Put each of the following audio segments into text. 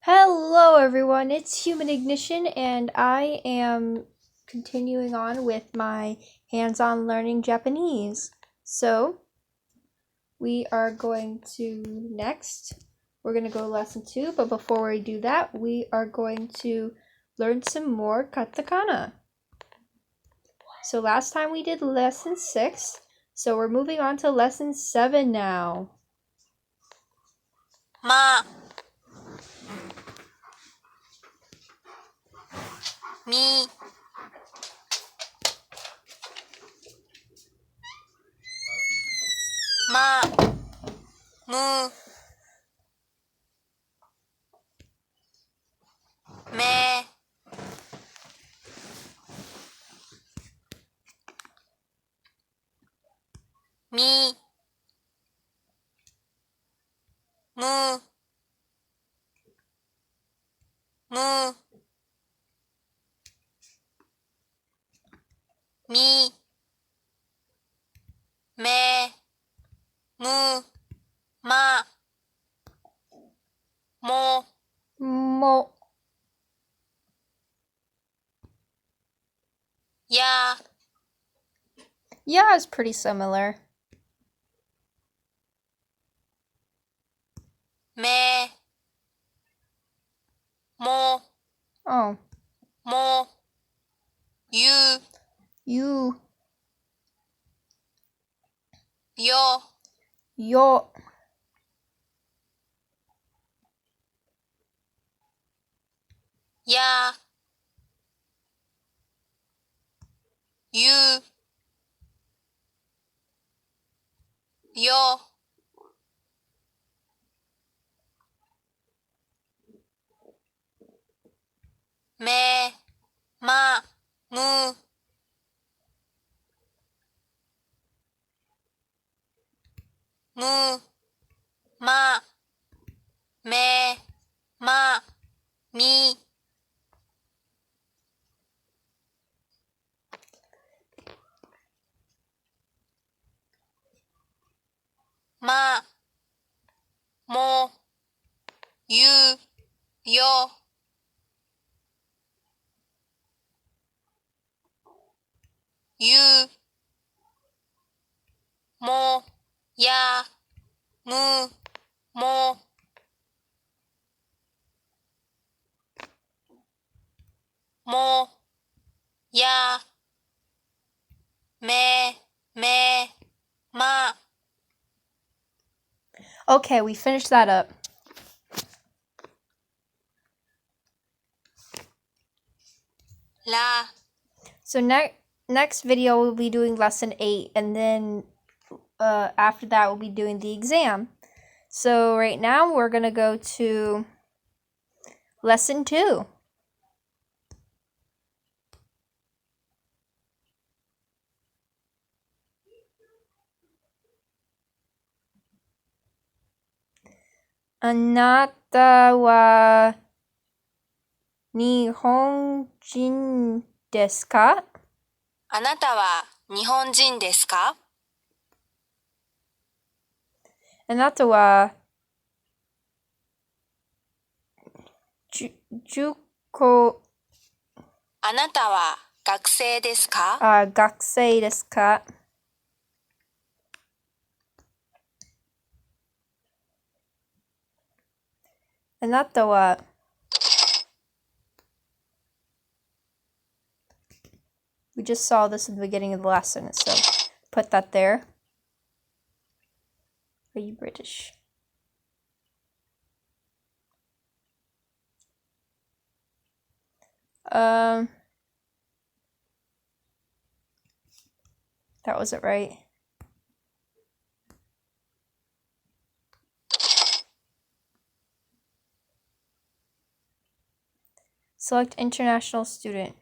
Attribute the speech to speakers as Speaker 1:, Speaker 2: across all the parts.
Speaker 1: Hello everyone, it's Human Ignition and I am continuing on with my hands-on learning Japanese. So, we are going to we're going to go to lesson 2, but before we do that, we are going to learn some more katakana. So last time we did lesson 6, so we're moving on to lesson 7 now.
Speaker 2: Ma, mi, ma, mu, me, mi, mu, mu, mi, me, mu, ma, mo,
Speaker 1: Mo.
Speaker 2: ya,
Speaker 1: Yeah, it's pretty similar.
Speaker 2: me, mo,
Speaker 1: Oh,
Speaker 2: mo, yu,
Speaker 1: you,
Speaker 2: yo,
Speaker 1: yo,
Speaker 2: ya, yu, yo, me, ma, mu, mu, ma, me, ma, mi, ma, mo, yu, yo, yu,も、や、む、も、も、や、め、ま、
Speaker 1: Okay, we finished that up.
Speaker 2: ら、
Speaker 1: So next video we'll be doing lesson 8 and then after that we'll be doing the exam. So right now we're going to go to lesson 2. Anata wa Nihonjin desu ka?
Speaker 2: あなたは日本人ですか
Speaker 1: Anata wa juko
Speaker 2: あなたは学生ですか
Speaker 1: gakusei desu ka? Anata wa We just saw this in the beginning of the lesson, so put that there. Are you British? That wasn't right. Select international student.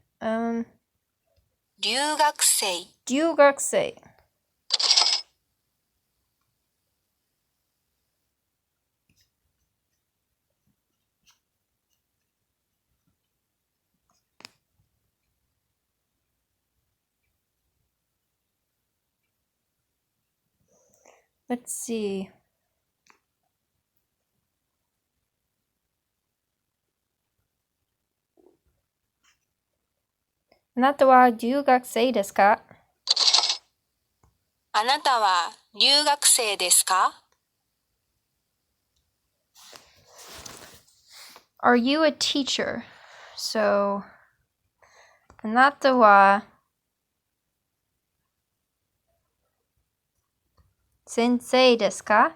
Speaker 2: 留学生、
Speaker 1: 留学生. Let's see. あなたは留学生ですか？
Speaker 2: あなたは留学生ですか？
Speaker 1: Are you a teacher? So, あなたは先生ですか？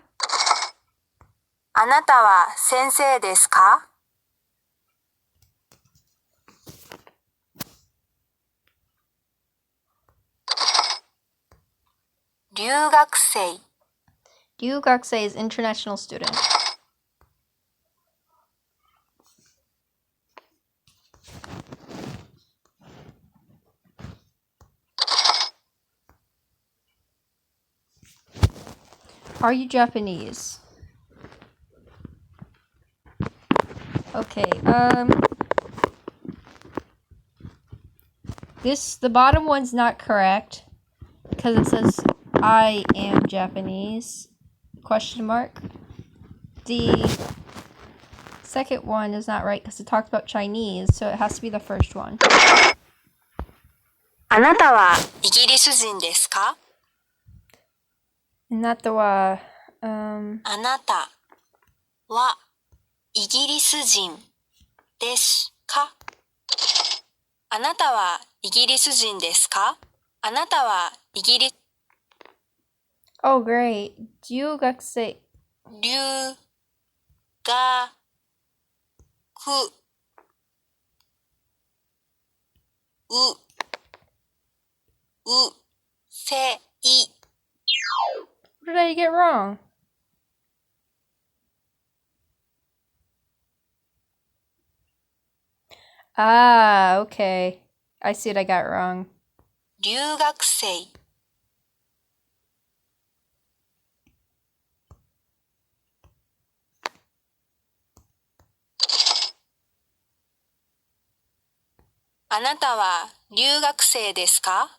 Speaker 2: あなたは先生ですか？留学生。
Speaker 1: 留学生 is international student. Are you Japanese? Okay, the bottom one's not correct because it says I am Japanese, question mark. The second one is not right because it talks about Chinese, so it has to be the first one.
Speaker 2: あなたはイギリス人ですか？
Speaker 1: あなたは、
Speaker 2: あなたはイギリス人ですか？あなたはイギリス人ですか？あなたはイギリス
Speaker 1: Oh, great. 留学生。
Speaker 2: 留学生
Speaker 1: What did I get wrong? Ah, okay. I see what I got wrong.
Speaker 2: 留学生あなたは留学生ですか？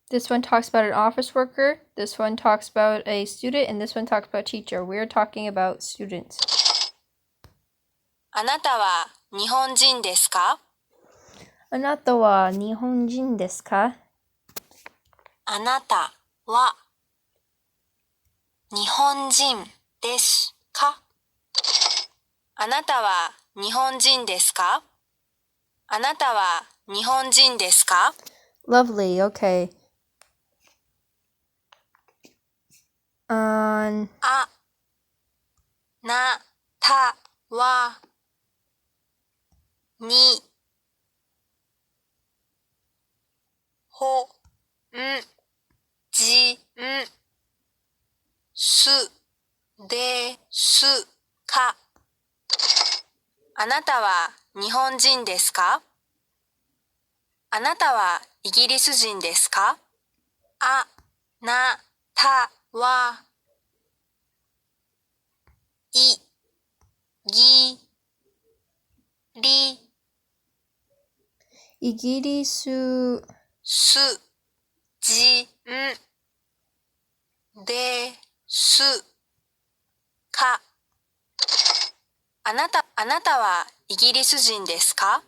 Speaker 1: This one talks about an office worker, this one talks about a student, and this one talks about a teacher. We're talking about students.
Speaker 2: あなたは日本人ですか？
Speaker 1: あなたは日本人ですか？
Speaker 2: あなたは日本人ですか？あなたは日本人ですか？あなたは日本人ですか？
Speaker 1: Lovely, okay. On
Speaker 2: あなたはにほんじんすですか？あなたは日本人ですか？あなたはイギリス人ですか？あなたはいぎり
Speaker 1: イギリス
Speaker 2: す人ですか？あなたはイギリス人ですか？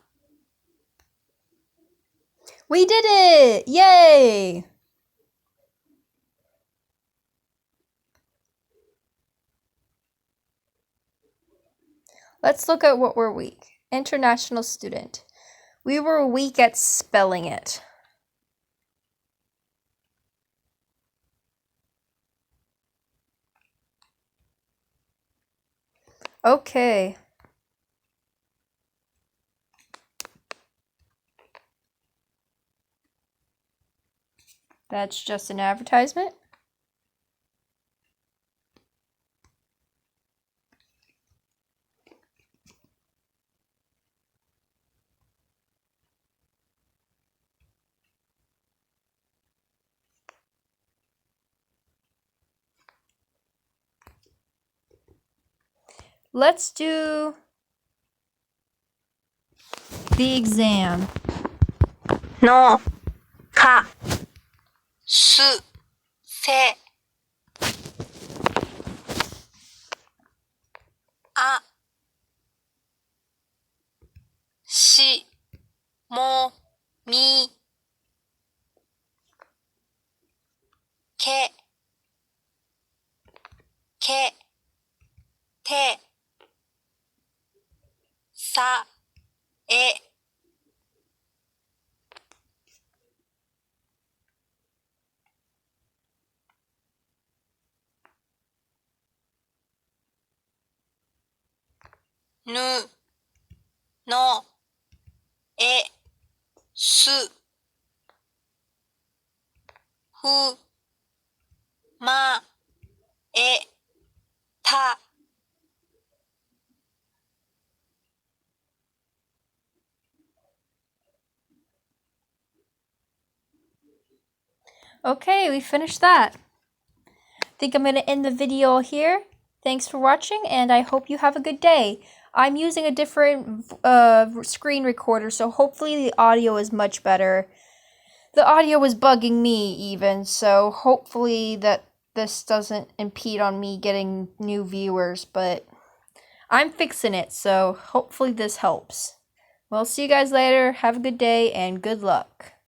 Speaker 1: We did it! Yay! Let's look at what we're weak. International student. We were weak at spelling it. Okay. That's just an advertisement. Let's do the exam.
Speaker 2: のかすせあもみけてさえぬのえすふまえた
Speaker 1: Okay, we finished that. Think I'm going to end the video here. Thanks for watching, and I hope you have a good day. I'm using a different screen recorder, so hopefully the audio is much better. The audio was bugging me even, so hopefully that this doesn't impede on me getting new viewers, but I'm fixing it, so hopefully this helps. Well, see you guys later. Have a good day, and good luck.